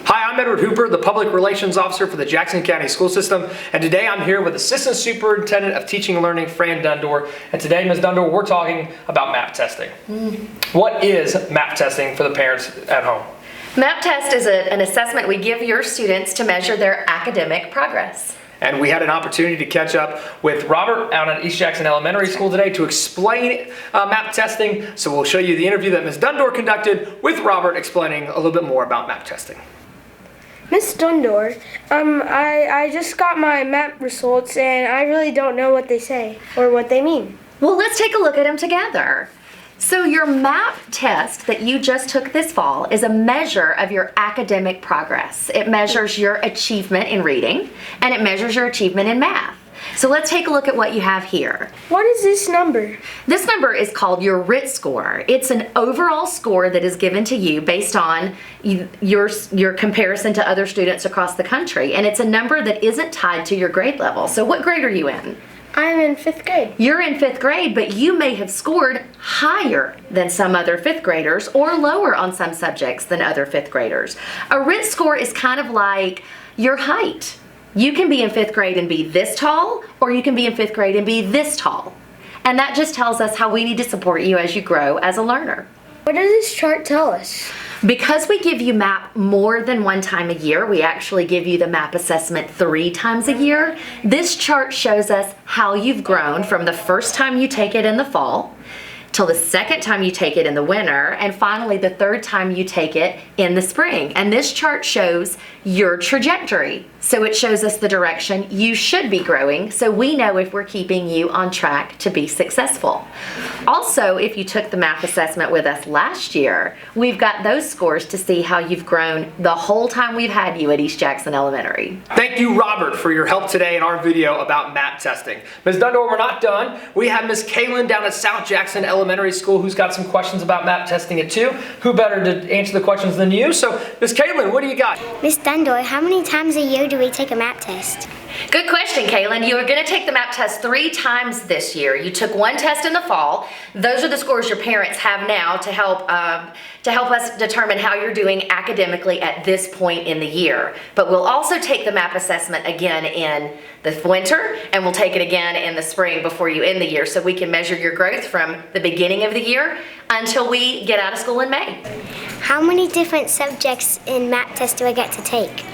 Hi, I'm Edward Hooper, the Public Relations Officer for the Jackson County School System, and today I'm here with Assistant Superintendent of Teaching and Learning, Fran Dundor, and today, Ms. Dundor, we're talking about MAP testing. What is MAP testing for the parents at home? MAP test is an assessment we give your students to measure their academic progress. And we had an opportunity to catch up with Robert out at East Jackson Elementary School today to explain MAP testing. So we'll show you the interview that Ms. Dundor conducted with Robert explaining a little bit more about MAP testing. Ms. Dundor, I just got my MAP results and I really don't know what they say or what they mean. Well, let's take a look at them together. So your MAP test that you just took this fall is a measure of your academic progress. It measures your achievement in reading and it measures your achievement in math. So let's take a look at what you have here. What is this number? This number is called your RIT score. It's an overall score that is given to you based on your comparison to other students across the country. And it's a number that isn't tied to your grade level. So what grade are you in? I'm in 5th grade. You're in 5th grade, but you may have scored higher than some other 5th graders or lower on some subjects than other 5th graders. A RIT score is kind of like your height. You can be in 5th grade and be this tall, or you can be in 5th grade and be this tall. And that just tells us how we need to support you as you grow as a learner. What does this chart tell us? Because we give you MAP more than one time a year, we actually give you the MAP assessment 3 times a year. This chart shows us how you've grown from the first time you take it in the fall, till the second time you take it in the winter, and finally the third time you take it in the spring. And this chart shows your trajectory. So it shows us the direction you should be growing, so we know if we're keeping you on track to be successful. Also, if you took the MAP assessment with us last year, we've got those scores to see how you've grown the whole time we've had you at East Jackson Elementary. Thank you, Robert, for your help today in our video about MAP testing. Ms. Dundor, we're not done. We have Ms. Kaylin down at South Jackson Elementary School who's got some questions about MAP testing it too. Who better to answer the questions than you? So, Ms. Kaylin, what do you got? Ms. Dundor, how many times a year do we take a MAP test? Us question, Kaylin. You are going to take the MAP test 3 times this year. You took 1 test in the fall. Those are the scores your parents have now to help us determine how you're doing academically at this point in the year. But we'll also take the MAP assessment again in the winter, and we'll take it again in the spring before you end the year, so we can measure your growth from the beginning of the year until we get out of school in May. How many different subjects in MAP test do I get to take?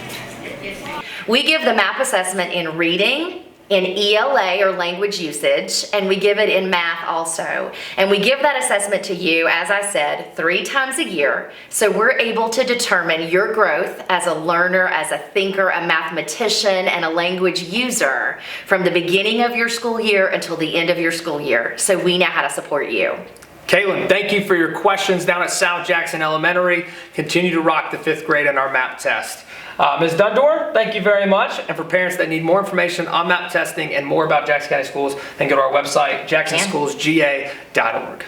We give the MAP assessment in reading, in ELA or language usage, and we give it in math also. And we give that assessment to you, as I said, 3 times a year, so we're able to determine your growth as a learner, as a thinker, a mathematician, and a language user from the beginning of your school year until the end of your school year, so we know how to support you. Kaylin, thank you for your questions down at South Jackson Elementary. Continue to rock the 5th grade in our MAP test. Ms. Dundor, thank you very much. And for parents that need more information on MAP testing and more about Jackson County Schools, then go to our website, jacksonschoolsga.org.